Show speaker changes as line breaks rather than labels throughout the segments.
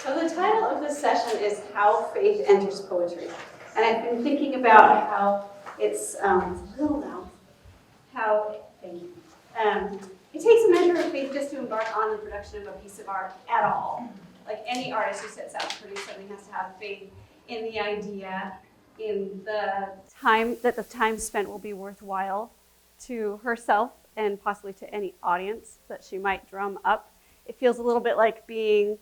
So the title of this session is How Faith Enters Poetry. And I've been thinking about how it's a little loud, how it takes a measure of faith just to embark on the production of a piece of art at all. Like any artist who sets out to produce something has to have faith in the idea, in the time that the time spent will be worthwhile to herself and possibly to any audience that she might drum up. It feels a little bit like being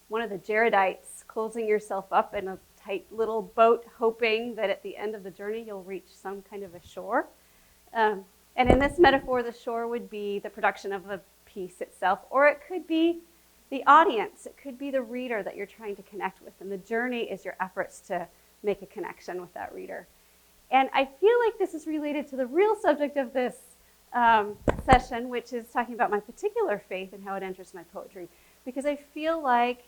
one of the Jaredites, closing yourself up in a tight little boat, hoping that at the end of the journey you'll reach some kind of a shore. And in this metaphor, the shore would be the production of the piece itself, or it could be the audience. It could be the reader that you're trying to connect with, and the journey is your efforts to make a connection with that reader. And I feel like this is related to the real subject of this session, which is talking about my particular faith and how it enters my poetry. Because I feel like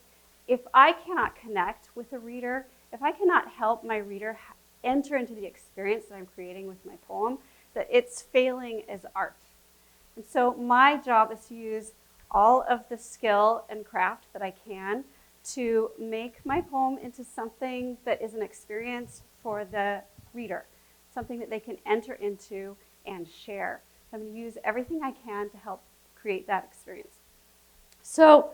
if I cannot connect with a reader, if I cannot help my reader enter into the experience that I'm creating with my poem, that it's failing as art. And so my job is to use all of the skill and craft that I can to make my poem into something that is an experience for the reader, something that they can enter into and share. So I'm going to use everything I can to help create that experience. So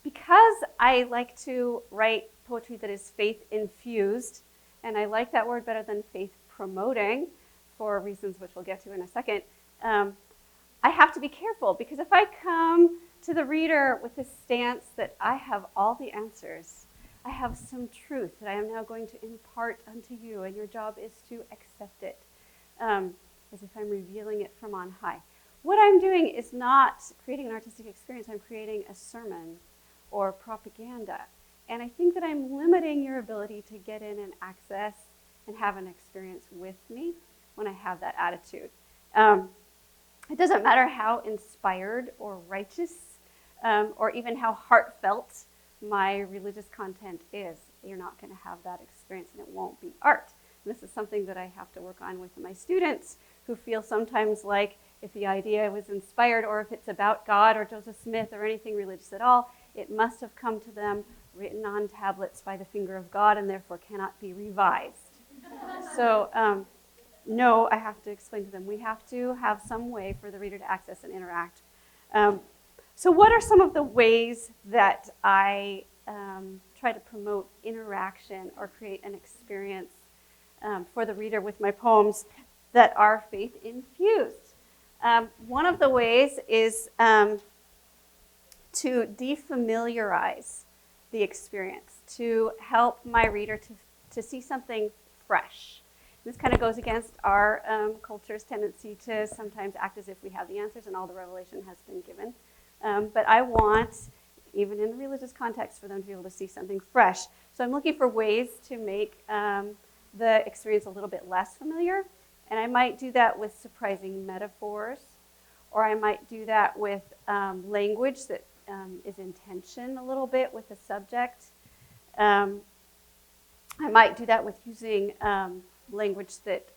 because I like to write poetry that is faith-infused, and I like that word better than faith-promoting for reasons which we'll get to in a second, I have to be careful, because if I come to the reader with this stance that I have all the answers, I have some truth that I am now going to impart unto you, and your job is to accept it, as if I'm revealing it from on high. What I'm doing is not creating an artistic experience, I'm creating a sermon or propaganda. And I think that I'm limiting your ability to get in and access and have an experience with me when I have that attitude. It doesn't matter how inspired or righteous or even how heartfelt my religious content is. You're not going to have that experience, and it won't be art. And this is something that I have to work on with my students, who feel sometimes like if the idea was inspired, or if it's about God or Joseph Smith or anything religious at all, it must have come to them written on tablets by the finger of God and therefore cannot be revised. So no, I have to explain to them, we have to have some way for the reader to access and interact. So what are some of the ways that I try to promote interaction or create an experience for the reader with my poems that are faith-infused? One of the ways is to defamiliarize the experience, to help my reader to see something fresh. This kind of goes against our culture's tendency to sometimes act as if we have the answers and all the revelation has been given. But I want, even in the religious context, for them to be able to see something fresh. So I'm looking for ways to make the experience a little bit less familiar. And I might do that with surprising metaphors, or I might do that with language that is in tension a little bit with the subject. I might do that with using language that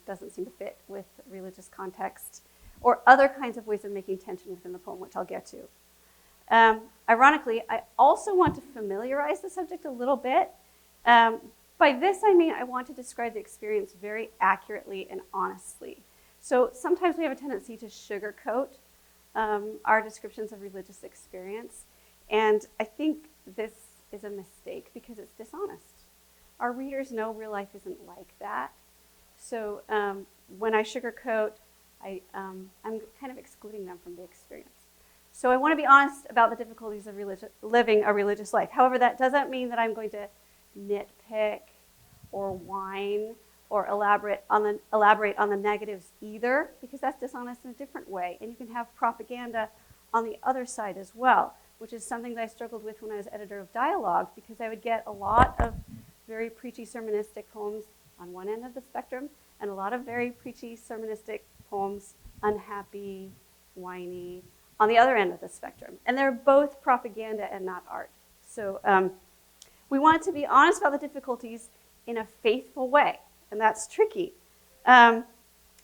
doesn't seem to fit with religious context, or other kinds of ways of making tension within the poem, which I'll get to. Ironically, I also want to familiarize the subject a little bit. By this, I mean I want to describe the experience very accurately and honestly. So sometimes we have a tendency to sugarcoat our descriptions of religious experience, and I think this is a mistake because it's dishonest. Our readers know real life isn't like that. So when I sugarcoat, I'm kind of excluding them from the experience. So I want to be honest about the difficulties of living a religious life. However, that doesn't mean that I'm going to nitpick or whine or elaborate on the negatives either, because that's dishonest in a different way. And you can have propaganda on the other side as well, which is something that I struggled with when I was editor of Dialogue, because I would get a lot of very preachy sermonistic poems on one end of the spectrum, and a lot of very preachy sermonistic poems, unhappy, whiny, on the other end of the spectrum. And they're both propaganda and not art. So we want to be honest about the difficulties in a faithful way, and that's tricky. I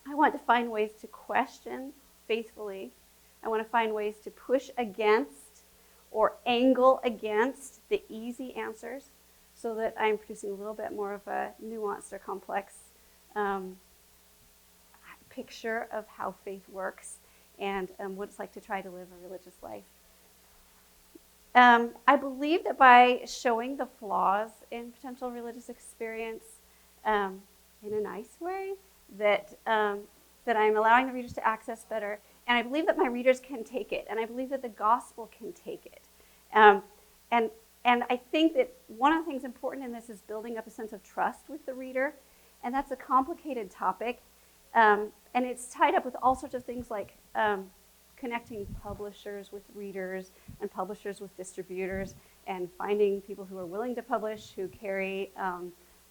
want to find ways to question faithfully. I want to find ways to push against or angle against the easy answers so that I'm producing a little bit more of a nuanced or complex picture of how faith works and what it's like to try to live a religious life. I believe that by showing the flaws in potential religious experience in a nice way, that I'm allowing the readers to access better, and I believe that my readers can take it, and I believe that the gospel can take it. And I think that one of the things important in this is building up a sense of trust with the reader, and that's a complicated topic, and it's tied up with all sorts of things like connecting publishers with readers and publishers with distributors and finding people who are willing to publish, who carry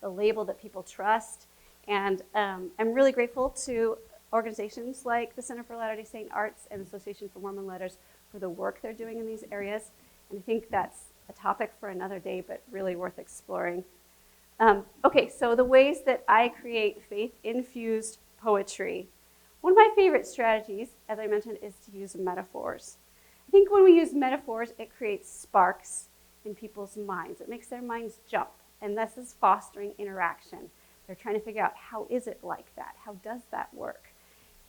the label that people trust. And I'm really grateful to organizations like the Center for Latter-day Saint Arts and Association for Mormon Letters for the work they're doing in these areas. And I think that's a topic for another day, but really worth exploring. Okay, so the ways that I create faith-infused poetry. One of my favorite strategies, as I mentioned, is to use metaphors. I think when we use metaphors, it creates sparks in people's minds. It makes their minds jump, and this is fostering interaction. They're trying to figure out, how is it like that? How does that work?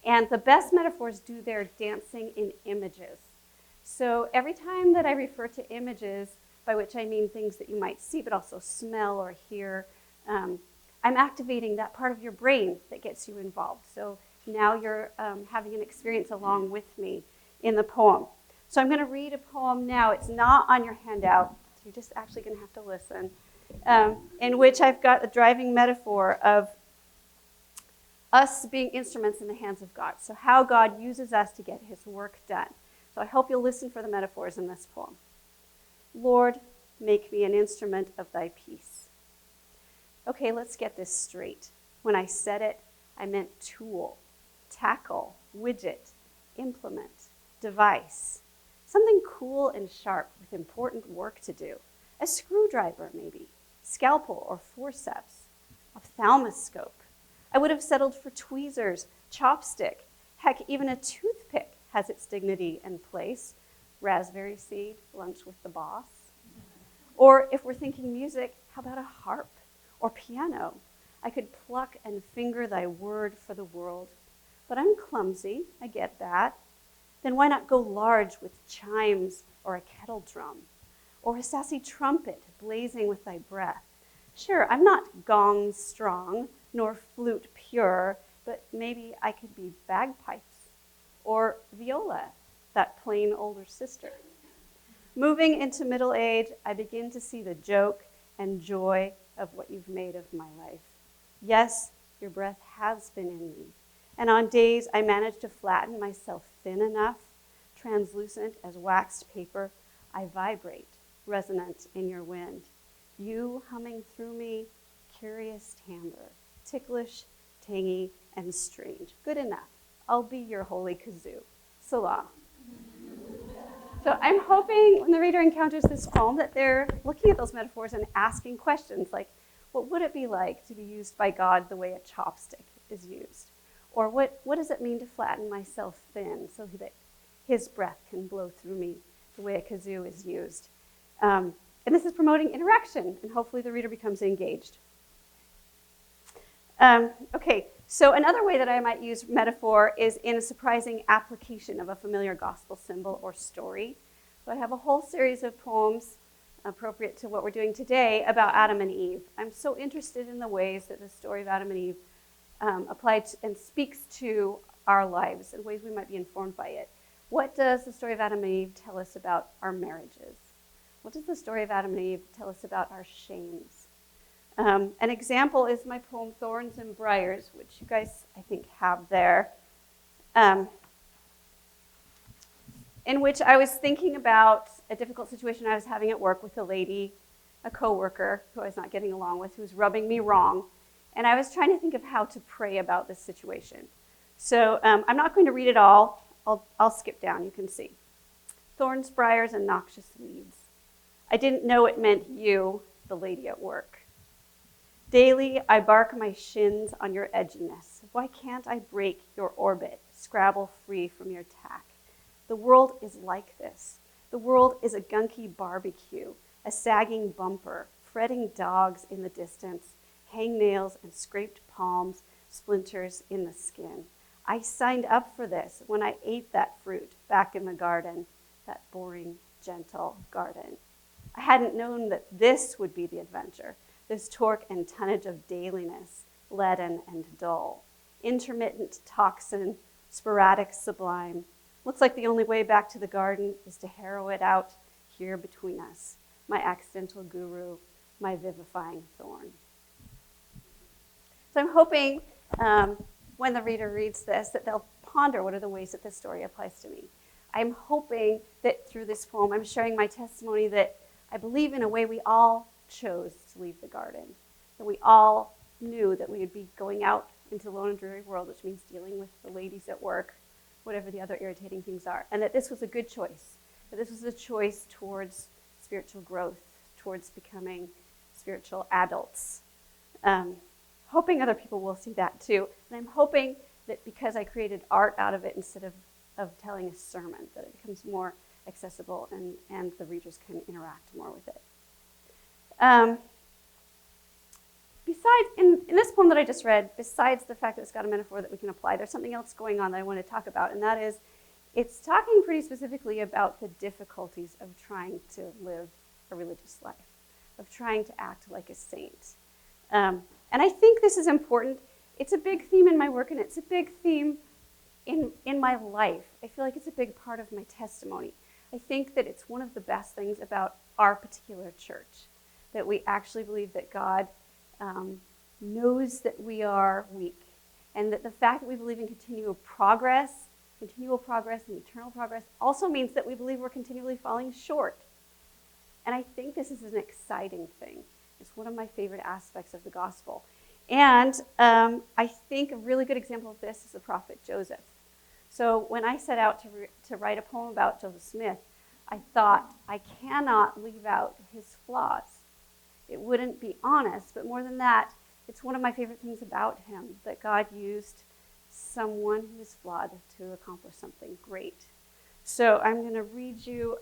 And the best metaphors do their dancing in images. So every time that I refer to images, by which I mean things that you might see, but also smell or hear, I'm activating that part of your brain that gets you involved. So now you're having an experience along with me in the poem. So I'm going to read a poem now. It's not on your handout, so you're just actually going to have to listen, in which I've got a driving metaphor of us being instruments in the hands of God. So how God uses us to get his work done. So I hope you'll listen for the metaphors in this poem. Lord, make me an instrument of thy peace. Okay, let's get this straight. When I said it, I meant tool, tackle, widget, implement, device. Something cool and sharp with important work to do. A screwdriver, maybe, scalpel or forceps, ophthalmoscope. I would have settled for tweezers, chopstick. Heck, even a toothpick has its dignity and place. Raspberry seed, lunch with the boss. Or if we're thinking music, how about a harp or piano? I could pluck and finger thy word for the world. But I'm clumsy, I get that. Then why not go large with chimes or a kettle drum? Or a sassy trumpet blazing with thy breath? Sure, I'm not gong strong, nor flute pure, but maybe I could be bagpipes or viola, that plain older sister. Moving into middle age, I begin to see the joke and joy of what you've made of my life. Yes, your breath has been in me, and on days I manage to flatten myself thin enough, translucent as waxed paper, I vibrate, resonant in your wind. You humming through me, curious timbre, ticklish, tangy, and strange. Good enough. I'll be your holy kazoo. Salah. So I'm hoping when the reader encounters this poem that they're looking at those metaphors and asking questions like, what would it be like to be used by God the way a chopstick is used? Or what does it mean to flatten myself thin so that his breath can blow through me the way a kazoo is used? And this is promoting interaction, and hopefully the reader becomes engaged. Okay, so another way that I might use metaphor is in a surprising application of a familiar gospel symbol or story. So I have a whole series of poems appropriate to what we're doing today about Adam and Eve. I'm so interested in the ways that the story of Adam and Eve applied and speaks to our lives and ways we might be informed by it. What does the story of Adam and Eve tell us about our marriages? What does the story of Adam and Eve tell us about our shames? An example is my poem Thorns and Briers, which you guys, I think, have there, in which I was thinking about a difficult situation I was having at work with a lady, a coworker who I was not getting along with, who was rubbing me wrong. And I was trying to think of how to pray about this situation. So I'm not going to read it all. I'll skip down, you can see. Thorns, briars, and noxious weeds. I didn't know it meant you, the lady at work. Daily, I bark my shins on your edginess. Why can't I break your orbit, scrabble free from your tack? The world is like this. The world is a gunky barbecue, a sagging bumper, fretting dogs in the distance, hangnails and scraped palms, splinters in the skin. I signed up for this when I ate that fruit back in the garden, that boring, gentle garden. I hadn't known that this would be the adventure, this torque and tonnage of dailiness, leaden and dull, intermittent toxin, sporadic sublime. Looks like the only way back to the garden is to harrow it out here between us, my accidental guru, my vivifying thorn. So I'm hoping when the reader reads this that they'll ponder what are the ways that this story applies to me. I'm hoping that through this poem I'm sharing my testimony that I believe in a way we all chose to leave the garden, that we all knew that we would be going out into the lone and dreary world, which means dealing with the ladies at work, whatever the other irritating things are, and that this was a good choice, that this was a choice towards spiritual growth, towards becoming spiritual adults. Hoping other people will see that too, and I'm hoping that because I created art out of it instead of telling a sermon, that it becomes more accessible and the readers can interact more with it. Besides, in this poem that I just read, besides the fact that it's got a metaphor that we can apply, there's something else going on that I want to talk about, and that is, it's talking pretty specifically about the difficulties of trying to live a religious life, of trying to act like a saint. And I think this is important. It's a big theme in my work, and it's a big theme in my life. I feel like it's a big part of my testimony. I think that it's one of the best things about our particular church, that we actually believe that God knows that we are weak, and that the fact that we believe in continual progress and eternal progress also means that we believe we're continually falling short. And I think this is an exciting thing. It's one of my favorite aspects of the gospel. And I think a really good example of this is the prophet Joseph. So when I set out to write a poem about Joseph Smith, I thought, I cannot leave out his flaws. It wouldn't be honest, but more than that, it's one of my favorite things about him, that God used someone who is flawed to accomplish something great. So I'm going to read you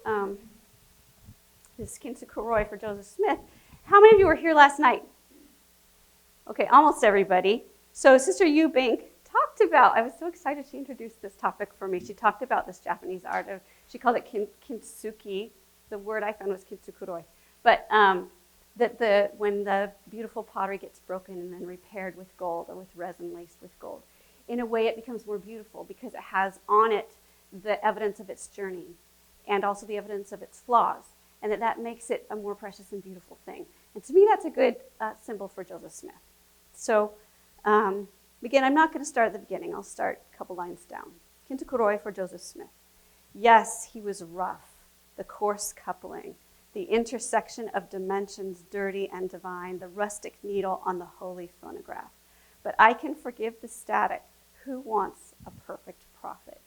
this Kinsukuroi for Joseph Smith. How many of you were here last night? Okay, almost everybody. So Sister Eubank talked about, I was so excited she introduced this topic for me. She talked about this Japanese art. She called it kintsugi. The word I found was kintsukuroi. But that when the beautiful pottery gets broken and then repaired with gold or with resin laced with gold, in a way it becomes more beautiful because it has on it the evidence of its journey and also the evidence of its flaws, and that makes it a more precious and beautiful thing. And to me, that's a good symbol for Joseph Smith. So again, I'm not going to start at the beginning. I'll start a couple lines down. Kintukuroi for Joseph Smith. Yes, he was rough, the coarse coupling, the intersection of dimensions dirty and divine, the rustic needle on the holy phonograph. But I can forgive the static. Who wants a perfect prophet?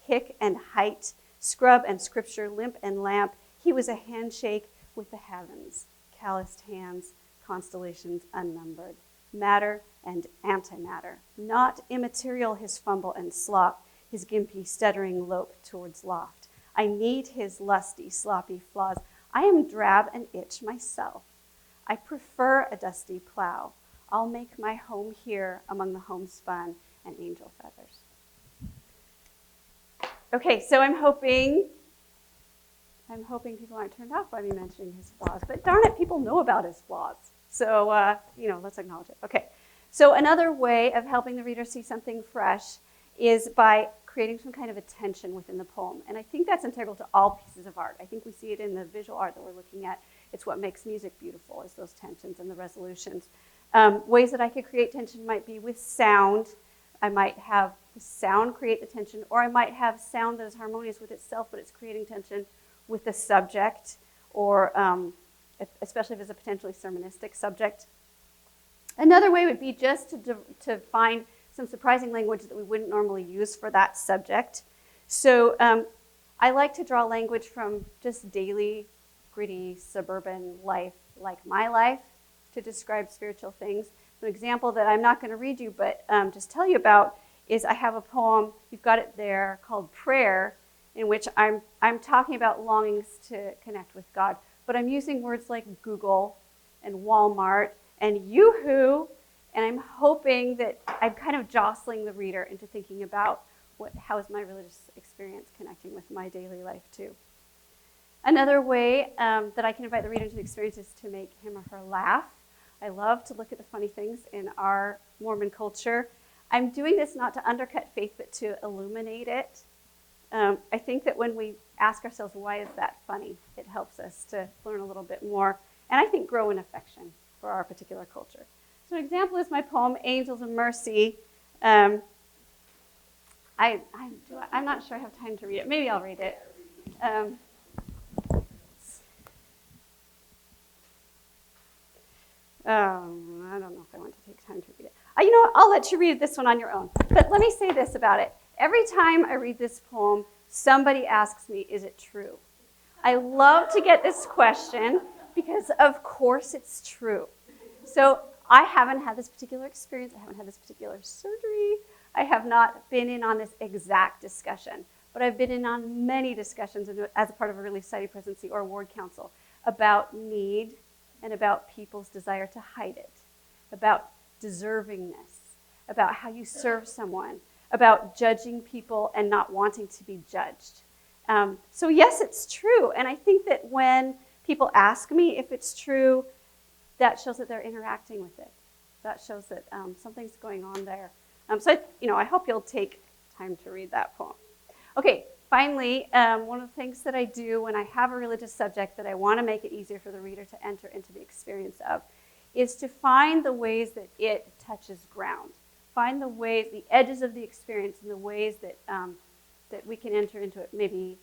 Hick and height, scrub and scripture, limp and lamp. He was a handshake with the heavens, calloused hands, constellations unnumbered, matter and antimatter, not immaterial his fumble and slop, his gimpy, stuttering lope towards loft. I need his lusty, sloppy flaws. I am drab and itch myself. I prefer a dusty plow. I'll make my home here among the homespun and angel feathers. Okay, so I'm hoping people aren't turned off by me mentioning his flaws, but darn it, people know about his flaws. So, let's acknowledge it. Okay, so another way of helping the reader see something fresh is by creating some kind of a tension within the poem. And I think that's integral to all pieces of art. I think we see it in the visual art that we're looking at. It's what makes music beautiful, is those tensions and the resolutions. Ways that I could create tension might be with sound. I might have the sound create the tension, or I might have sound that is harmonious with itself, but it's creating tension with the subject, or especially if it's a potentially sermonistic subject. Another way would be just to find some surprising language that we wouldn't normally use for that subject. So I like to draw language from just daily, gritty, suburban life, like my life, to describe spiritual things. An example that I'm not going to read you, but just tell you about, is I have a poem, you've got it there, called Prayer, in which I'm talking about longings to connect with God, but I'm using words like Google and Walmart and Yoo-hoo, and I'm hoping that I'm kind of jostling the reader into thinking about how is my religious experience connecting with my daily life too. Another way that I can invite the reader into the experience is to make him or her laugh. I love to look at the funny things in our Mormon culture. I'm doing this not to undercut faith, but to illuminate it. I think that when we ask ourselves, why is that funny? It helps us to learn a little bit more, and I think grow in affection for our particular culture. So an example is my poem, Angels of Mercy. I'm not sure I have time to read it. Maybe I'll read it. I don't know if I want to take time to read it. I'll let you read this one on your own. But let me say this about it. Every time I read this poem, somebody asks me, is it true? I love to get this question because, of course, it's true. So I haven't had this particular experience. I haven't had this particular surgery. I have not been in on this exact discussion. But I've been in on many discussions as a part of a Relief Society presidency or a ward council about need and about people's desire to hide it, about deservingness, about how you serve someone, about judging people and not wanting to be judged. So yes, it's true. And I think that when people ask me if it's true, that shows that they're interacting with it. That shows that something's going on there. I hope you'll take time to read that poem. Okay, finally, one of the things that I do when I have a religious subject that I want to make it easier for the reader to enter into the experience of is to find the ways that it touches ground. Find the ways, the edges of the experience and the ways that that we can enter into it maybe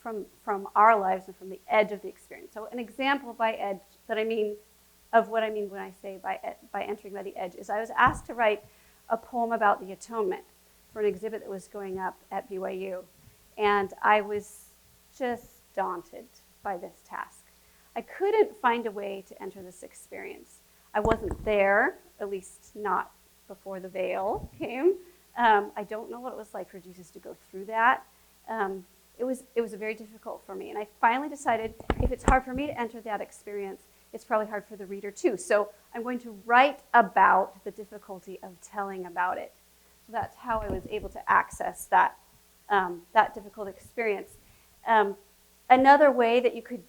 from our lives and from the edge of the experience. So an example by edge that I mean of what I mean when I say by entering by the edge is I was asked to write a poem about the atonement for an exhibit that was going up at BYU. And I was just daunted by this task. I couldn't find a way to enter this experience. I wasn't there, at least not before the veil came. I don't know what it was like for Jesus to go through that. It was very difficult for me. And I finally decided if it's hard for me to enter that experience, it's probably hard for the reader too. So I'm going to write about the difficulty of telling about it. So that's how I was able to access that difficult experience. Another way that you could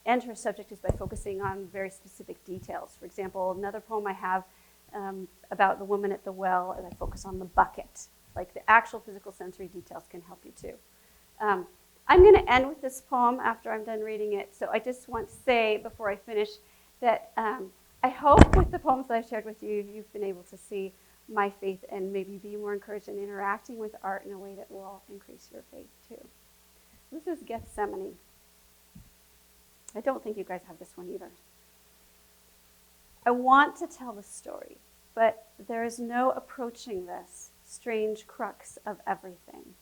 enter a subject is by focusing on very specific details. For example, another poem I have about the woman at the well, and I focus on the bucket. Like the actual physical sensory details can help you too. I'm going to end with this poem after I'm done reading it. So I just want to say before I finish that I hope with the poems that I've shared with you, you've been able to see my faith and maybe be more encouraged in interacting with art in a way that will increase your faith too. This is Gethsemane. I don't think you guys have this one either. I want to tell the story, but there is no approaching this strange crux of everything.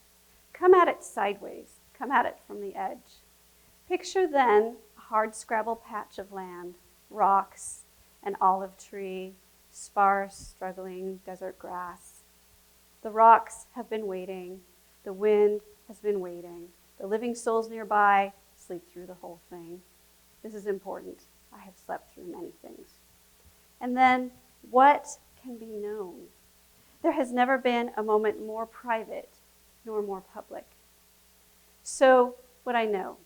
Come at it sideways. Come at it from the edge. Picture then a hard scrabble patch of land, rocks, an olive tree, sparse, struggling desert grass. The rocks have been waiting. The wind has been waiting. The living souls nearby sleep through the whole thing. This is important. I have slept through many things. And then, what can be known? There has never been a moment more private nor more public. So, what I know,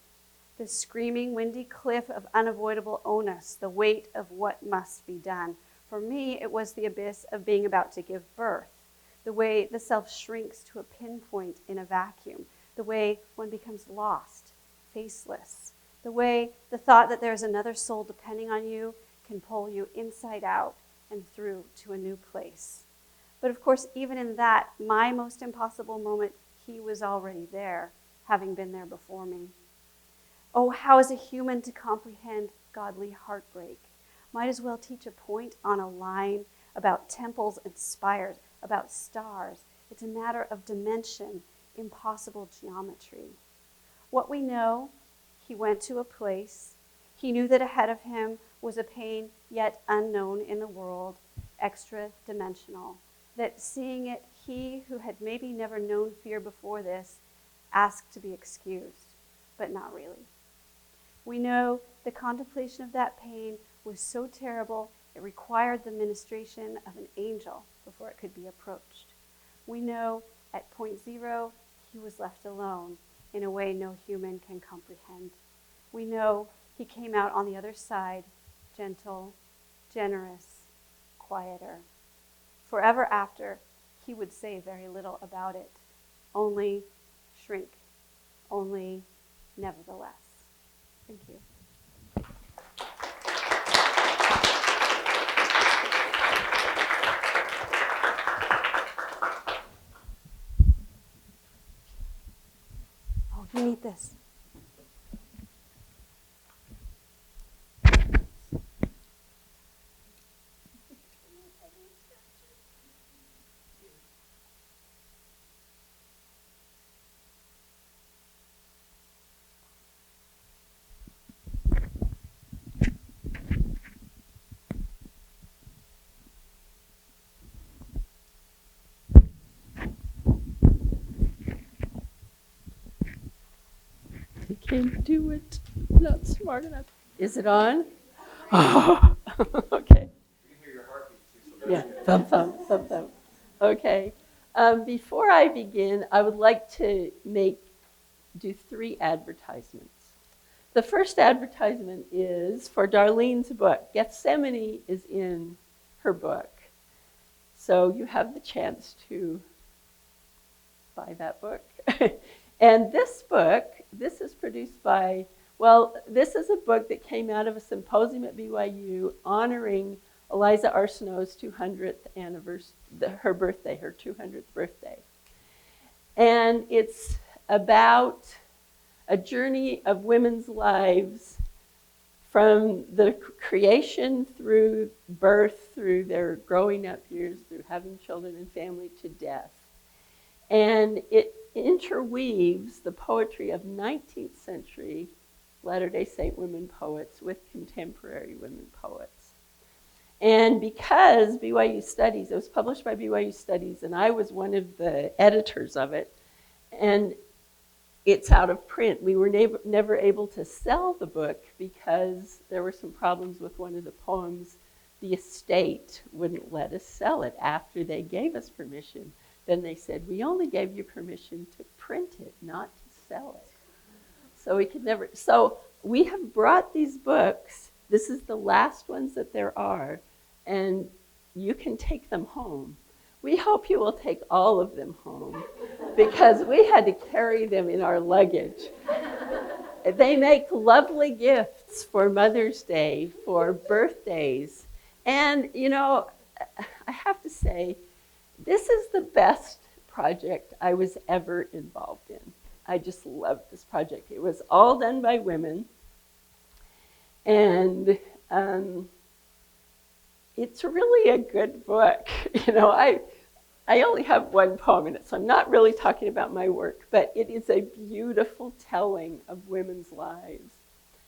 the screaming, windy cliff of unavoidable onus, the weight of what must be done. For me, it was the abyss of being about to give birth, the way the self shrinks to a pinpoint in a vacuum, the way one becomes lost, faceless, the way the thought that there's another soul depending on you can pull you inside out and through to a new place. But of course, even in that, my most impossible moment, he was already there, having been there before me. Oh, how is a human to comprehend godly heartbreak? Might as well teach a point on a line about temples and spires, about stars. It's a matter of dimension, impossible geometry. What we know, he went to a place. He knew that ahead of him was a pain yet unknown in the world, extra-dimensional. that seeing it, he who had maybe never known fear before this asked to be excused, but not really. We know the contemplation of that pain was so terrible it required the ministration of an angel before it could be approached. We know at point zero he was left alone in a way no human can comprehend. We know he came out on the other side, gentle, generous, quieter. Forever after, he would say very little about it, only shrink, only nevertheless. Thank you. Oh, you need this.
Can't do it. Not smart enough. Is it on? Oh, okay.
You can hear your heartbeat too.
Yeah, thump, thump, thump, thump. Okay. Before I begin, I would like to do 3 advertisements. The first advertisement is for Darlene's book. Gethsemane is in her book. So you have the chance to buy that book. And this book, this is produced by, this is a book that came out of a symposium at BYU honoring Eliza Arsenault's 200th anniversary, her birthday, her 200th birthday. And it's about a journey of women's lives from the creation through birth, through their growing up years, through having children and family to death. And it interweaves the poetry of 19th century Latter-day Saint women poets with contemporary women poets. And because BYU Studies, it was published by BYU Studies, and I was one of the editors of it, and it's out of print. We were never able to sell the book because there were some problems with one of the poems. The estate wouldn't let us sell it after they gave us permission. Then they said, we only gave you permission to print it, not to sell it. So we could never, so we have brought these books. This is the last ones that there are, and you can take them home. We hope you will take all of them home because we had to carry them in our luggage. They make lovely gifts for Mother's Day, for birthdays. And, you know, I have to say, this is the best project I was ever involved in. I just loved this project. It was all done by women. And it's really a good book. You know, I only have one poem in it, so I'm not really talking about my work, but it is a beautiful telling of women's lives.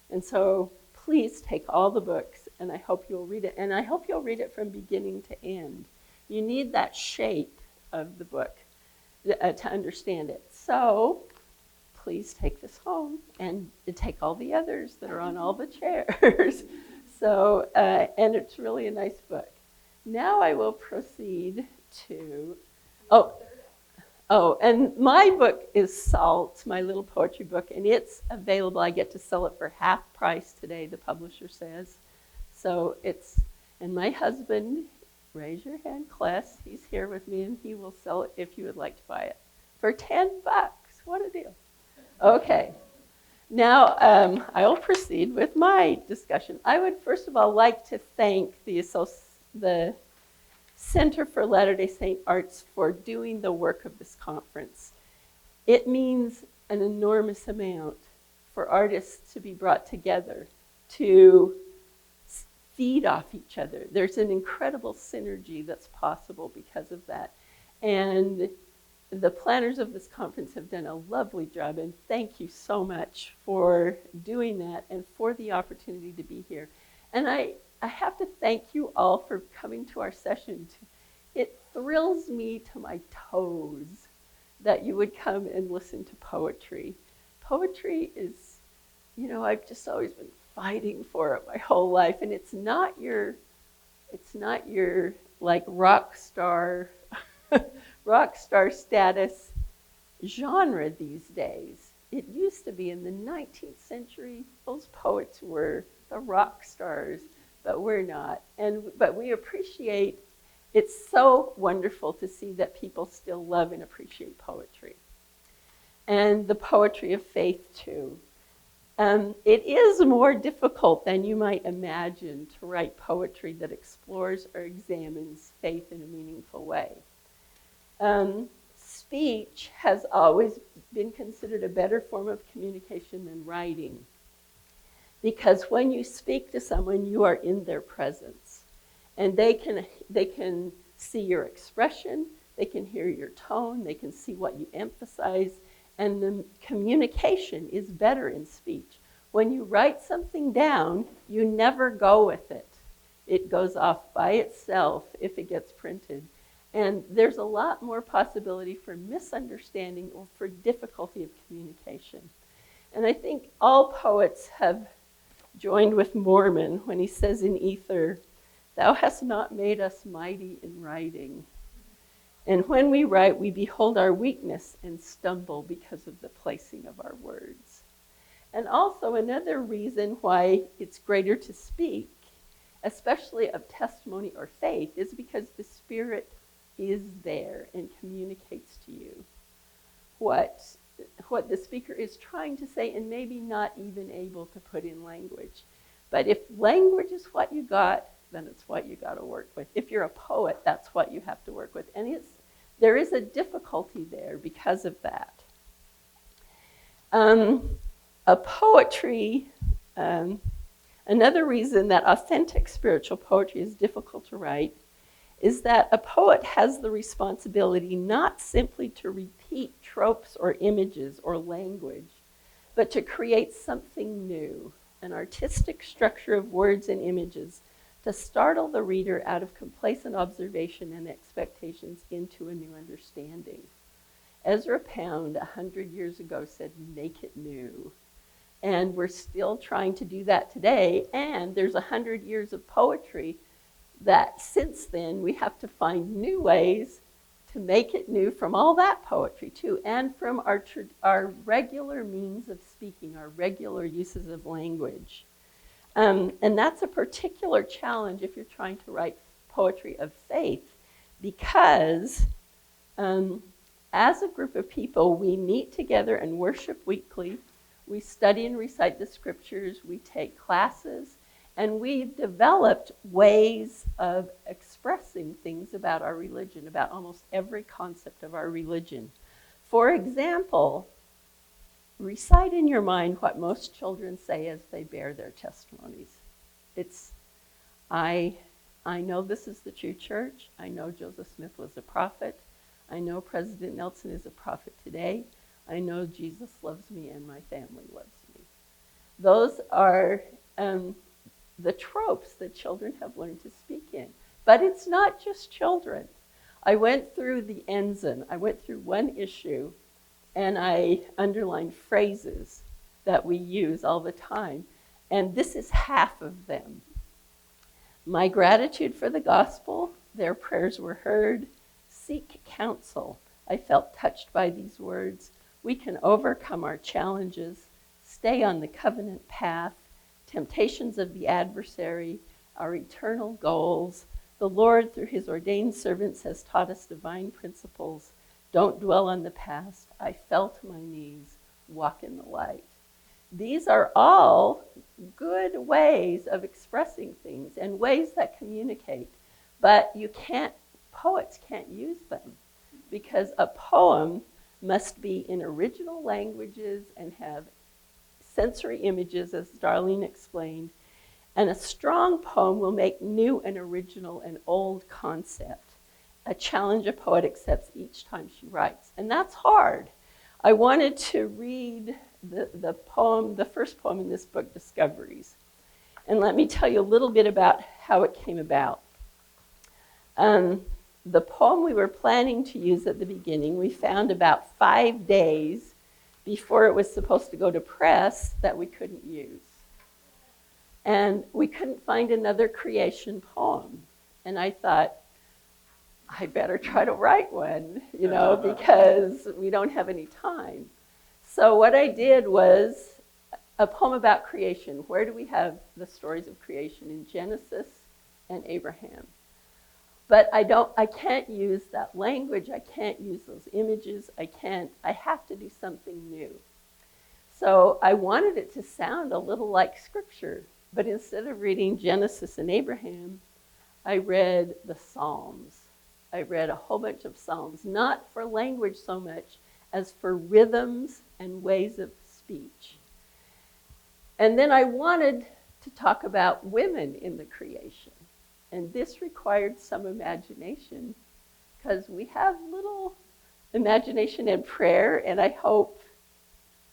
And so please take all the books, and I hope you'll read it. And I hope you'll read it from beginning to end. You need that shape of the book to understand it. So please take this home and take all the others that are on all the chairs. So, and it's really a nice book. Now I will proceed to, and my book is Salt, my little poetry book, and it's available. I get to sell it for half price today, the publisher says. So it's, and my husband, raise your hand, Kless, he's here with me, and he will sell it if you would like to buy it for $10. What a deal. Okay. Now, I will proceed with my discussion. I would first of all like to thank the Center for Latter-day Saint Arts for doing the work of this conference. It means an enormous amount for artists to be brought together to feed off each other. There's an incredible synergy that's possible because of that. And the planners of this conference have done a lovely job, and thank you so much for doing that and for the opportunity to be here. And I have to thank you all for coming to our session. it thrills me to my toes that you would come and listen to poetry. Poetry is, I've just always been fighting for it my whole life, and it's not your like rock star status genre these days. It used to be in the 19th century, those poets were the rock stars, but we're not. But we appreciate, it's so wonderful to see that people still love and appreciate poetry. And the poetry of faith too. It is more difficult than you might imagine to write poetry that explores or examines faith in a meaningful way. Speech has always been considered a better form of communication than writing, because when you speak to someone, you are in their presence, and they can see your expression, they can hear your tone, they can see what you emphasize, and the communication is better in speech. When you write something down, you never go with it. It goes off by itself if it gets printed. And there's a lot more possibility for misunderstanding or for difficulty of communication. And I think all poets have joined with Mormon when he says in Ether, "Thou hast not made us mighty in writing. And when we write, we behold our weakness and stumble because of the placing of our words." And also another reason why it's greater to speak, especially of testimony or faith, is because the Spirit is there and communicates to you what the speaker is trying to say and maybe not even able to put in language. But if language is what you got, then it's what you got to work with. If you're a poet, that's what you have to work with. And there is a difficulty there because of that. Another reason that authentic spiritual poetry is difficult to write is that a poet has the responsibility not simply to repeat tropes or images or language, but to create something new, an artistic structure of words and images to startle the reader out of complacent observation and expectations into a new understanding. Ezra Pound, 100 years ago, said, "Make it new." And we're still trying to do that today, and there's 100 years of poetry that since then we have to find new ways to make it new from all that poetry too, and from our regular means of speaking, our regular uses of language. And that's a particular challenge if you're trying to write poetry of faith, because as a group of people, we meet together and worship weekly. We study and recite the scriptures. We take classes. And we've developed ways of expressing things about our religion, about almost every concept of our religion. For example, recite in your mind what most children say as they bear their testimonies. It's, I know this is the true church. I know Joseph Smith was a prophet. I know President Nelson is a prophet today. I know Jesus loves me and my family loves me. Those are the tropes that children have learned to speak in. But it's not just children. I went through the Ensign. I went through one issue, and I underlined phrases that we use all the time. And this is half of them. My gratitude for the gospel. Their prayers were heard. Seek counsel. I felt touched by these words. We can overcome our challenges. Stay on the covenant path. Temptations of the adversary, our eternal goals. The Lord, through his ordained servants, has taught us divine principles. Don't dwell on the past. I fell to my knees. Walk in the light. These are all good ways of expressing things and ways that communicate. But poets can't use them, because a poem must be in original languages and have sensory images, as Darlene explained, and a strong poem will make new and original and old concept, a challenge a poet accepts each time she writes. And that's hard. I wanted to read the first poem in this book, Discoveries. And let me tell you a little bit about how it came about. the poem we were planning to use at the beginning, we found about 5 days before it was supposed to go to press that we couldn't use. And we couldn't find another creation poem. And I thought, I better try to write one, because we don't have any time. So what I did was a poem about creation. Where do we have the stories of creation? In Genesis and Abraham. But I can't use that language. I can't use those images. I have to do something new. So I wanted it to sound a little like scripture, but instead of reading Genesis and Abraham, I read the Psalms. I read a whole bunch of Psalms, not for language so much as for rhythms and ways of speech. And then I wanted to talk about women in the creation. And this required some imagination, because we have little imagination and prayer, and I hope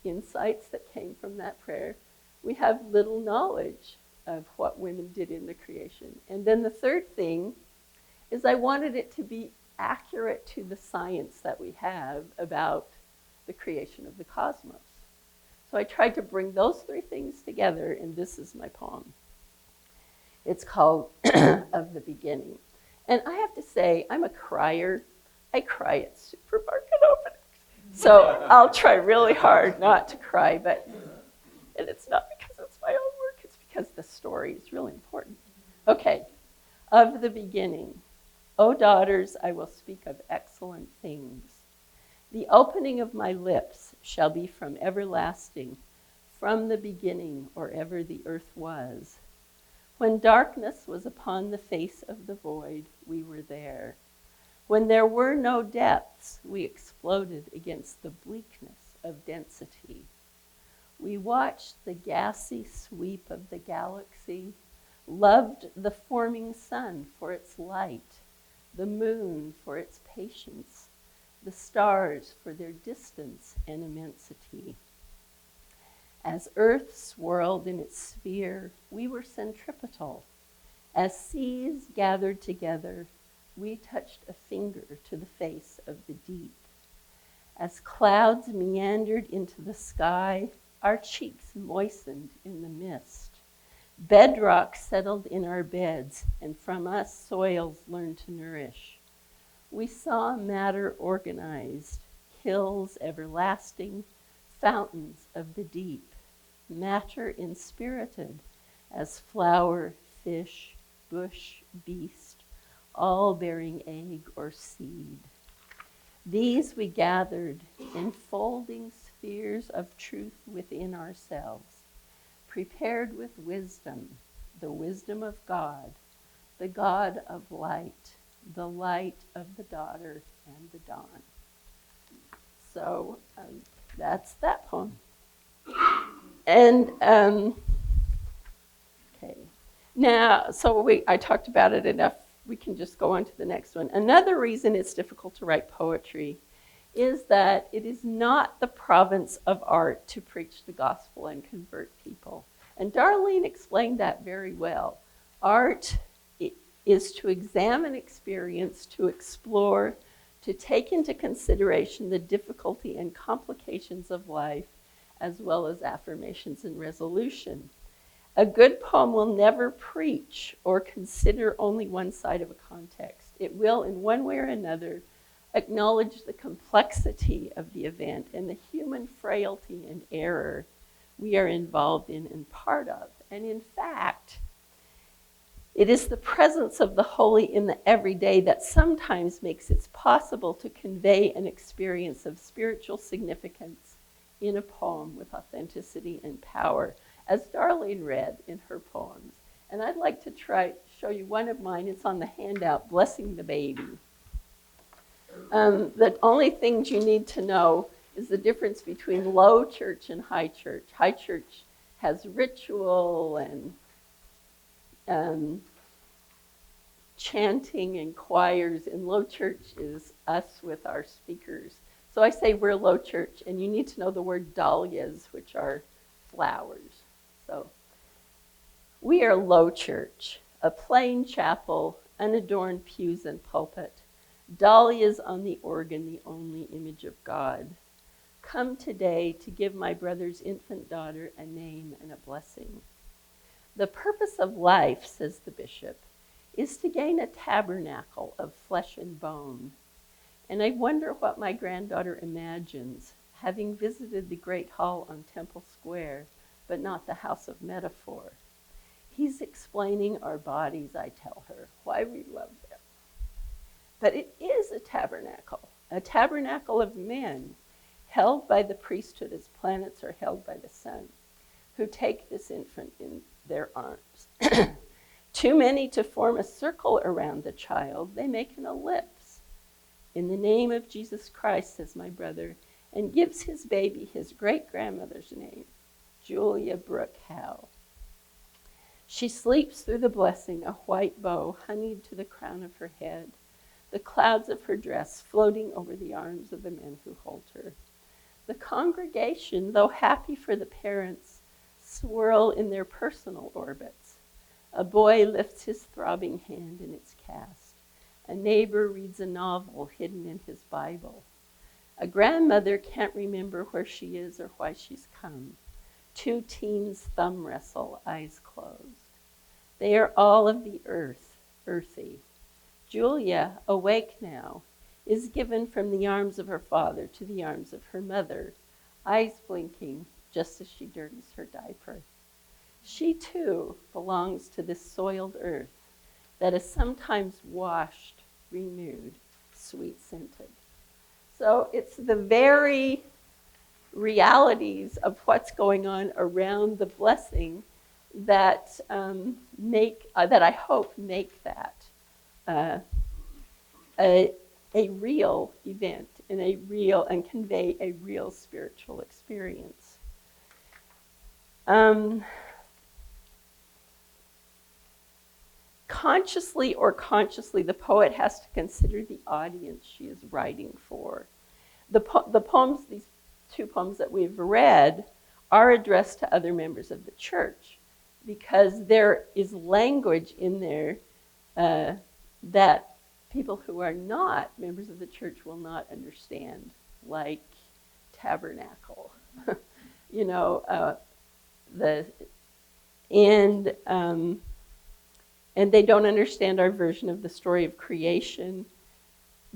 insights that came from that prayer. We have little knowledge of what women did in the creation. And then the third thing is I wanted it to be accurate to the science that we have about the creation of the cosmos. So I tried to bring those three things together, and this is my poem. It's called Of the Beginning. And I have to say, I'm a crier. I cry at supermarket openings. So I'll try really hard not to cry, and it's not because it's my own work, it's because the story is really important. Okay, Of the Beginning. O daughters, I will speak of excellent things. The opening of my lips shall be from everlasting, from the beginning, or ever the earth was. When darkness was upon the face of the void, we were there. When there were no depths, we exploded against the bleakness of density. We watched the gassy sweep of the galaxy, loved the forming sun for its light, the moon for its patience, the stars for their distance and immensity. As Earth swirled in its sphere, we were centripetal. As seas gathered together, we touched a finger to the face of the deep. As clouds meandered into the sky, our cheeks moistened in the mist. Bedrock settled in our beds, and from us soils learned to nourish. We saw matter organized, hills everlasting, fountains of the deep. Matter inspirited as flower, fish, bush, beast, all bearing egg or seed. These we gathered, enfolding spheres of truth within ourselves, prepared with wisdom, the wisdom of God, the God of light, the light of the daughter and the dawn. So that's that poem. And, okay. Now, I talked about it enough. We can just go on to the next one. Another reason it's difficult to write poetry is that it is not the province of art to preach the gospel and convert people. And Darlene explained that very well. Art is to examine experience, to explore, to take into consideration the difficulty and complications of life, as well as affirmations and resolution. A good poem will never preach or consider only one side of a context. It will, in one way or another, acknowledge the complexity of the event and the human frailty and error we are involved in and part of. And in fact, it is the presence of the holy in the everyday that sometimes makes it possible to convey an experience of spiritual significance in a poem with authenticity and power, as Darlene read in her poems. And I'd like to show you one of mine. It's on the handout, Blessing the Baby. The only things you need to know is the difference between low church and high church. High church has ritual and chanting and choirs, and low church is us with our speakers. So I say we're low church, and you need to know the word dahlias, which are flowers. So we are low church, a plain chapel, unadorned pews and pulpit, Dahlias on the organ, the only image of God. Come today to give my brother's infant daughter a name and a blessing. The purpose of life, says the bishop, is to gain a tabernacle of flesh and bone. And I wonder what my granddaughter imagines, having visited the great hall on Temple Square, but not the house of metaphor. He's explaining our bodies, I tell her, why we love them. But it is a tabernacle of men, held by the priesthood as planets are held by the sun, who take this infant in their arms. Too many to form a circle around the child, they make an ellipse. In the name of Jesus Christ, says my brother, and gives his baby his great-grandmother's name, Julia Brooke Howe. She sleeps through the blessing, a white bow honeyed to the crown of her head, the clouds of her dress floating over the arms of the men who hold her. The congregation, though happy for the parents, swirl in their personal orbits. A boy lifts his throbbing hand in its cast. A neighbor reads a novel hidden in his Bible. A grandmother can't remember where she is or why she's come. Two teens thumb wrestle, eyes closed. They are all of the earth, earthy. Julia, awake now, is given from the arms of her father to the arms of her mother, eyes blinking just as she dirties her diaper. She too belongs to this soiled earth that is sometimes washed, renewed, sweet-scented. So it's the very realities of what's going on around the blessing that that I hope make that a real event and convey a real spiritual experience. Consciously or consciously, the poet has to consider the audience she is writing for. The poems, these two poems that we've read, are addressed to other members of the church because there is language in there that people who are not members of the church will not understand, like tabernacle, and they don't understand our version of the story of creation.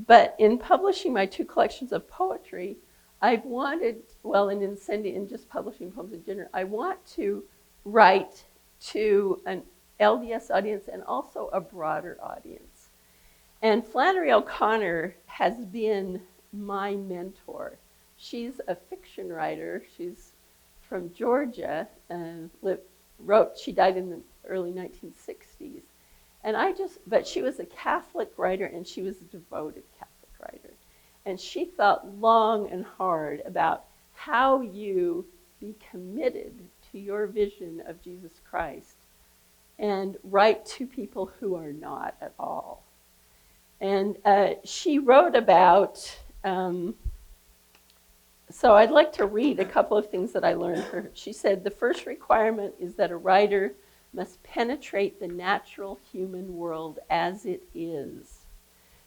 But in publishing my two collections of poetry, I've wanted, in just publishing poems in general, I want to write to an LDS audience and also a broader audience. And Flannery O'Connor has been my mentor. She's a fiction writer. She's from Georgia, she died in the early 1960s. But she was a Catholic writer, and she was a devoted Catholic writer. And she thought long and hard about how you be committed to your vision of Jesus Christ and write to people who are not at all. And she wrote about, so I'd like to read a couple of things that I learned from her. She said, the first requirement is that a writer must penetrate the natural human world as it is.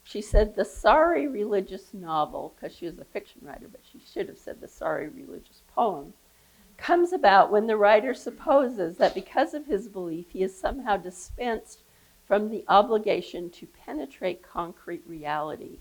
She said the sorry religious novel, because she was a fiction writer, but she should have said the sorry religious poem, comes about when the writer supposes that because of his belief, he is somehow dispensed from the obligation to penetrate concrete reality.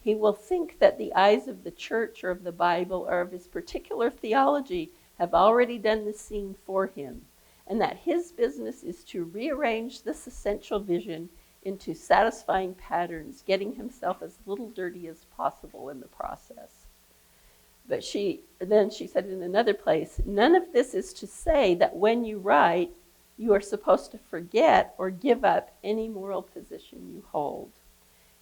He will think that the eyes of the church or of the Bible or of his particular theology have already done the scene for him, and that his business is to rearrange this essential vision into satisfying patterns, getting himself as little dirty as possible in the process. But then she said in another place, none of this is to say that when you write, you are supposed to forget or give up any moral position you hold.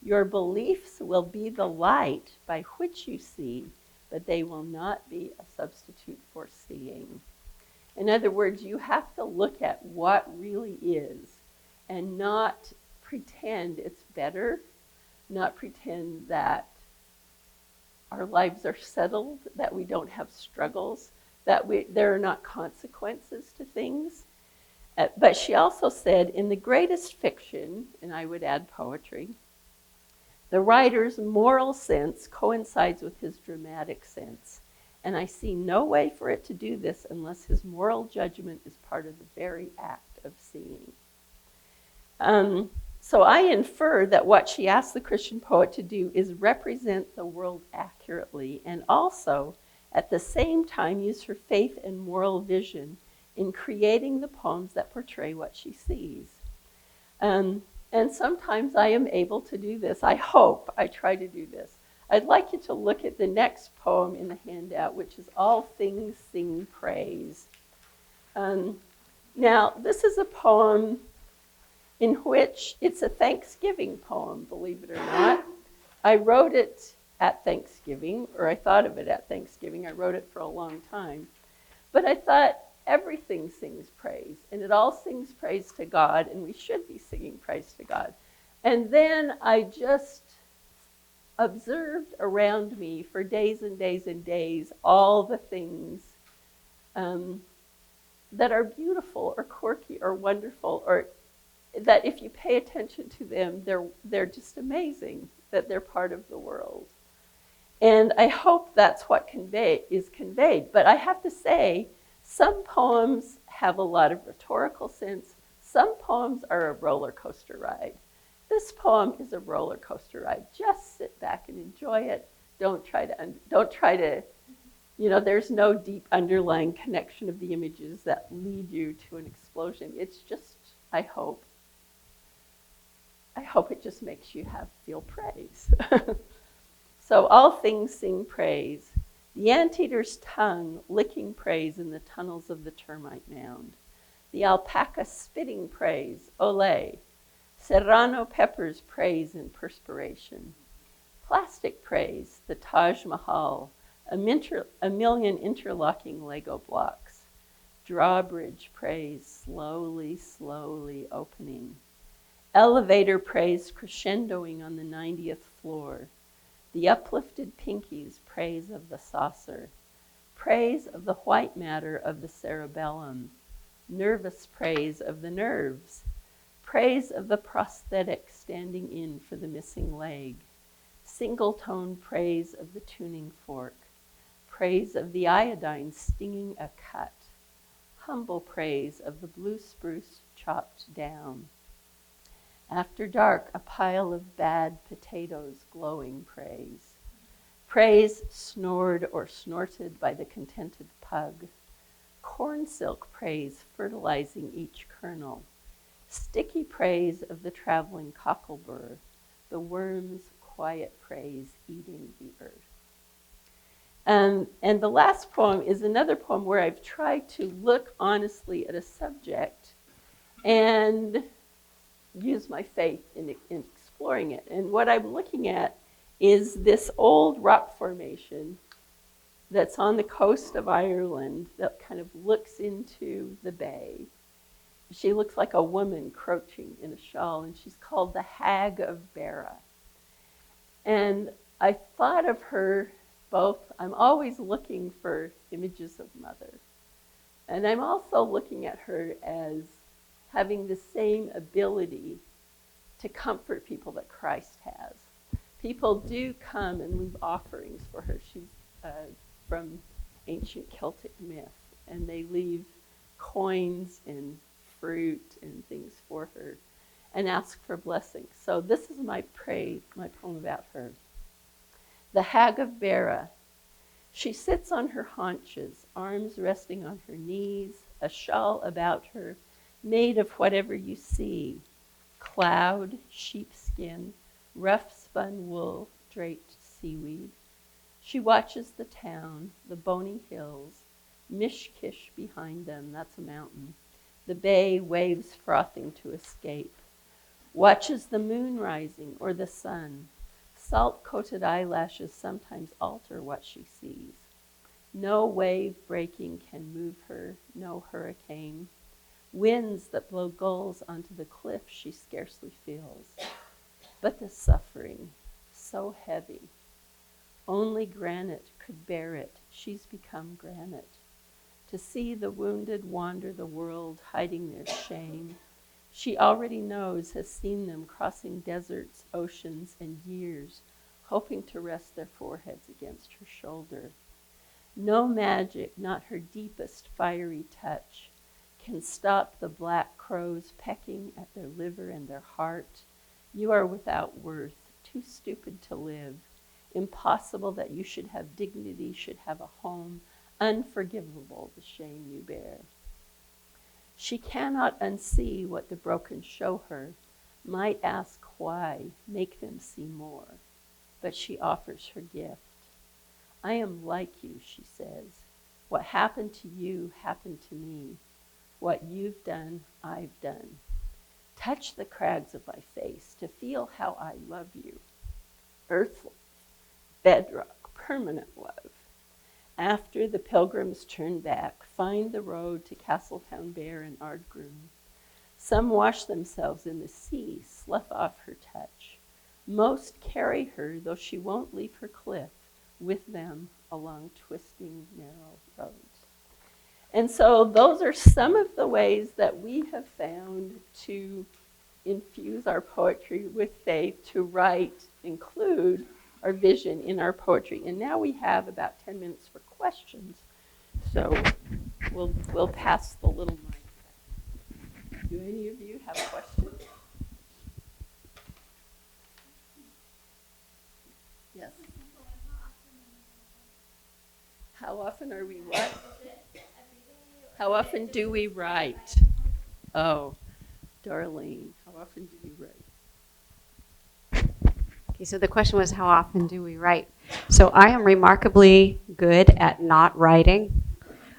Your beliefs will be the light by which you see, but they will not be a substitute for seeing. In other words, you have to look at what really is and not pretend it's better, not pretend that our lives are settled, that we don't have struggles, that there are not consequences to things. But she also said, in the greatest fiction, and I would add poetry, The writer's moral sense coincides with his dramatic sense, and I see no way for it to do this unless his moral judgment is part of the very act of seeing. So I infer that what she asks the Christian poet to do is represent the world accurately and also, at the same time, use her faith and moral vision in creating the poems that portray what she sees. And sometimes I am able to do this. I hope I try to do this. I'd like you to look at the next poem in the handout, which is All Things Sing Praise. Now, this is a poem in which it's a Thanksgiving poem, believe it or not. I wrote it at Thanksgiving, or I thought of it at Thanksgiving. I wrote it for a long time. But I thought everything sings praise, and it all sings praise to God, and we should be singing praise to God. And then I just observed around me for days and days and days all the things that are beautiful or quirky or wonderful, or that if you pay attention to them, they're just amazing, that they're part of the world. And I hope that's what is conveyed. But I have to say, some poems have a lot of rhetorical sense. Some poems are a roller coaster ride. This poem is a roller coaster ride. Just sit back and enjoy it. Don't try to, there's no deep underlying connection of the images that lead you to an explosion. It's just, I hope it just makes you feel praise. So all things sing praise. The anteater's tongue licking praise in the tunnels of the termite mound. The alpaca spitting praise, ole. Serrano peppers praise in perspiration. Plastic praise, the Taj Mahal, a million interlocking Lego blocks. Drawbridge praise, slowly, slowly opening. Elevator praise crescendoing on the 90th floor. The uplifted pinkies praise of the saucer. Praise of the white matter of the cerebellum. Nervous praise of the nerves. Praise of the prosthetic standing in for the missing leg. Single-tone praise of the tuning fork. Praise of the iodine stinging a cut. Humble praise of the blue spruce chopped down. After dark, a pile of bad potatoes glowing praise. Praise snored or snorted by the contented pug. Corn silk praise fertilizing each kernel. Sticky praise of the traveling cocklebur. The worm's quiet praise eating the earth. And the last poem is another poem where I've tried to look honestly at a subject and use my faith in exploring it. And what I'm looking at is this old rock formation that's on the coast of Ireland that kind of looks into the bay. She looks like a woman crouching in a shawl, and she's called the Hag of Beara. And I thought of her both, I'm always looking for images of Mother. And I'm also looking at her as having the same ability to comfort people that Christ has. People do come and leave offerings for her. She's from ancient Celtic myth, and they leave coins and fruit and things for her and ask for blessings. So this is my poem about her. The Hag of Beara. She sits on her haunches, arms resting on her knees, a shawl about her, made of whatever you see. Cloud, sheepskin, rough spun wool, draped seaweed. She watches the town, the bony hills, Mishkish behind them, that's a mountain. The bay waves frothing to escape. Watches the moon rising or the sun. Salt-coated eyelashes sometimes alter what she sees. No wave breaking can move her, no hurricane. Winds that blow gulls onto the cliff she scarcely feels. But the suffering, so heavy. Only granite could bear it. She's become granite. To see the wounded wander the world, hiding their shame. She already knows, has seen them crossing deserts, oceans, and years, hoping to rest their foreheads against her shoulder. No magic, not her deepest fiery touch, can stop the black crows pecking at their liver and their heart. You are without worth, too stupid to live. Impossible that you should have dignity, should have a home. Unforgivable the shame you bear. She cannot unsee what the broken show her, might ask why, make them see more. But she offers her gift. I am like you, she says. What happened to you happened to me. What you've done, I've done. Touch the crags of my face to feel how I love you. Earthly, bedrock, permanent love. After the pilgrims turn back, find the road to Castletown Bear and Ardgroom. Some wash themselves in the sea, slough off her touch. Most carry her, though she won't leave her cliff, with them along twisting, narrow roads. And so those are some of the ways that we have found to infuse our poetry with faith, to write, include our vision in our poetry. And now we have about 10 minutes for questions. So we'll pass the little mic. Do any of you have questions? Yes. How often are we what? How often do we write? Oh, Darlene, how often do you write?
Okay, so the question was, how often do we write? So I am remarkably good at not writing.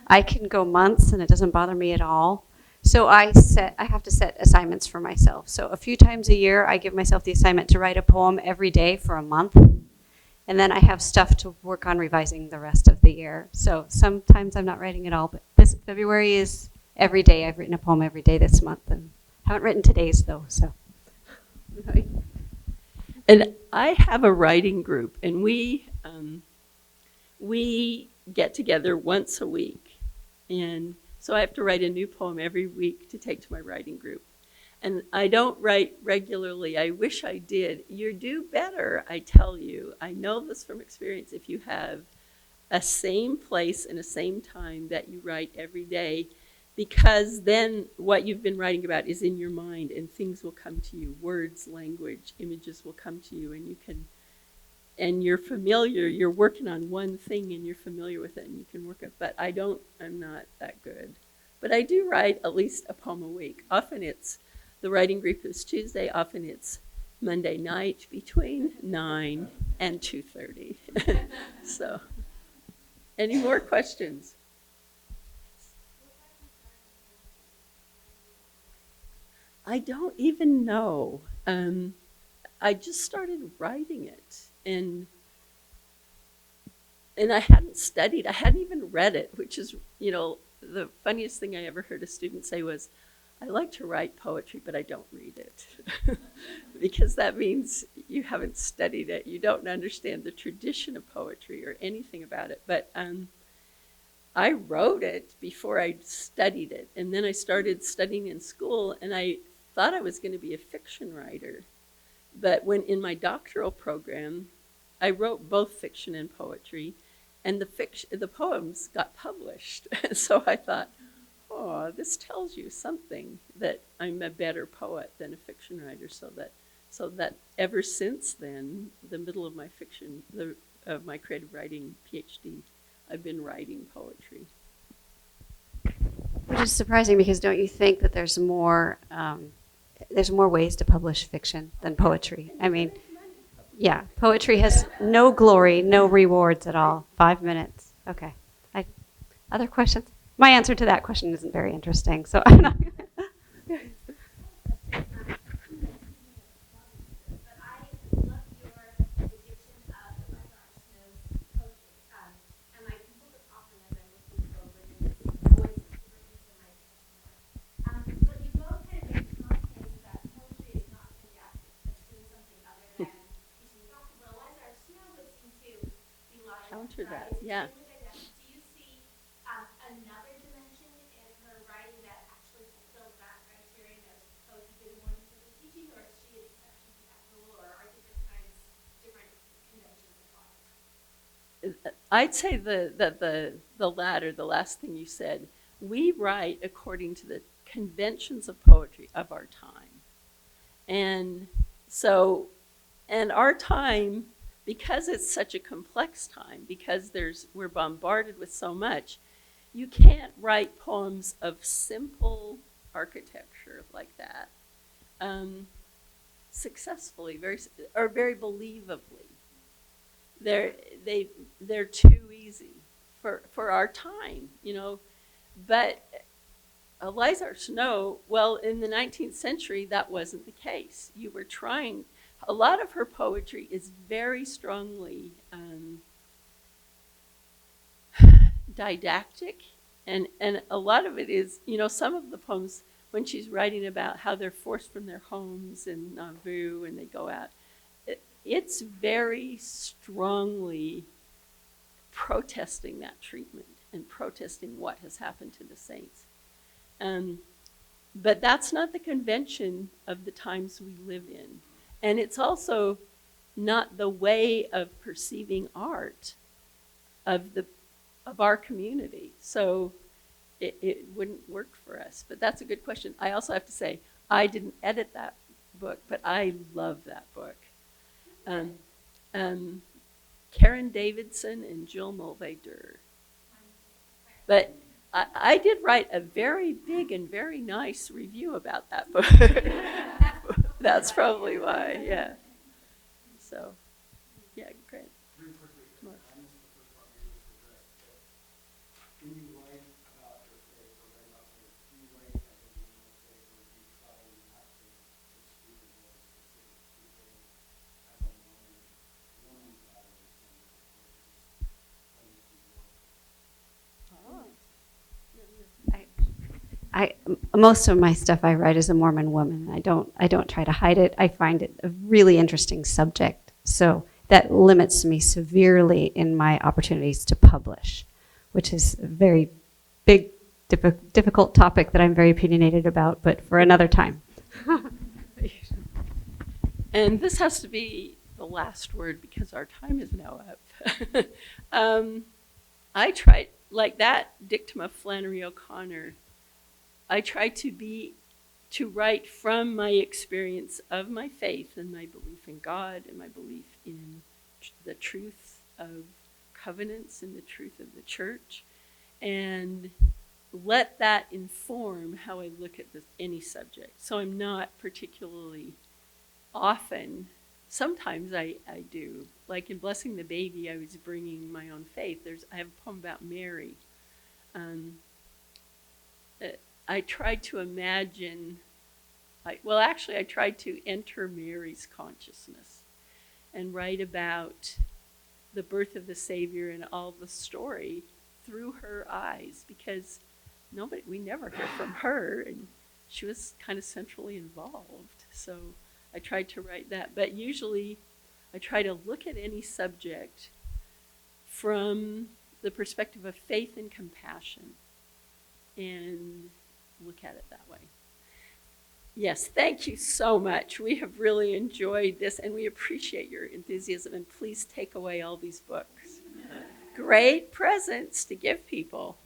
I can go months and it doesn't bother me at all. So I have to set assignments for myself. So a few times a year, I give myself the assignment to write a poem every day for a month. And then I have stuff to work on revising the rest of the year. So sometimes I'm not writing at all, but this February is every day. I've written a poem every day this month, and haven't written today's though, so.
Right. And I have a writing group, and we get together once a week. And so I have to write a new poem every week to take to my writing group. And I don't write regularly. I wish I did. You do better, I tell you. I know this from experience. If you have a same place and a same time that you write every day, because then what you've been writing about is in your mind and things will come to you. Words, language, images will come to you, and you can, and you're familiar, you're working on one thing and you're familiar with it and you can work it. But I'm not that good. But I do write at least a poem a week. Often it's, the writing group is Tuesday, often it's Monday night between 9 and 2:30. So, any more questions? I don't even know. I just started writing it, and I hadn't studied. I hadn't even read it, which is, the funniest thing I ever heard a student say was, I like to write poetry, but I don't read it. Because that means you haven't studied it. You don't understand the tradition of poetry or anything about it. But I wrote it before I studied it. And then I started studying in school, and I thought I was going to be a fiction writer. But when in my doctoral program, I wrote both fiction and poetry, and the poems got published. So I thought, oh, this tells you something, that I'm a better poet than a fiction writer. So that ever since then, the middle of my fiction, of my creative writing PhD, I've been writing poetry.
Which is surprising, because don't you think that there's more ways to publish fiction than poetry? I mean, yeah, poetry has no glory, no rewards at all. 5 minutes. Okay. Other questions? My answer to that question isn't very interesting, so I'm not.
Counter that, yeah.
Do you see another dimension in her writing that actually fulfills that criterion of poetry
I'd say the latter, the last thing you said. We write according to the conventions of poetry of our time. And so, and our time, because it's such a complex time, because we're bombarded with so much, you can't write poems of simple architecture like that successfully, very believably. They're too easy for our time, you know. But Eliza Snow, well, in the 19th century, that wasn't the case. You were trying. A lot of her poetry is very strongly didactic, and a lot of it is, you know, some of the poems when she's writing about how they're forced from their homes in Nauvoo and they go out, it's very strongly protesting that treatment and protesting what has happened to the saints. But that's not the convention of the times we live in. And it's also not the way of perceiving art of our community. So it wouldn't work for us. But that's a good question. I also have to say, I didn't edit that book, but I love that book. Karen Davidson and Jill Mulvey-Durr. But I did write a very big and very nice review about that book. That's probably why, yeah. So, yeah, great.
Very quickly, I missed the first part you just addressed. When you write about your faith or write about faith, do you write as a general faith or do you try not to exclude a very specific people as a woman's out of the center or just
Most of my stuff I write as a Mormon woman. I don't try to hide it. I find it a really interesting subject. So that limits me severely in my opportunities to publish, which is a very big, difficult topic that I'm very opinionated about, but for another time.
And this has to be the last word because our time is now up. I tried, like that dictum of Flannery O'Connor, I try to write from my experience of my faith and my belief in God and my belief in the truth of covenants and the truth of the church, and let that inform how I look at any subject. So I'm not particularly often, sometimes I do. Like in Blessing the Baby, I was bringing my own faith. I have a poem about Mary. I tried to imagine, I tried to enter Mary's consciousness and write about the birth of the Savior and all the story through her eyes, because we never hear from her, and she was kind of centrally involved. So I tried to write that. But usually I try to look at any subject from the perspective of faith and compassion and look at it that way. Yes, thank you so much. We have really enjoyed this, and we appreciate your enthusiasm, and please take away all these books. Great presents to give people.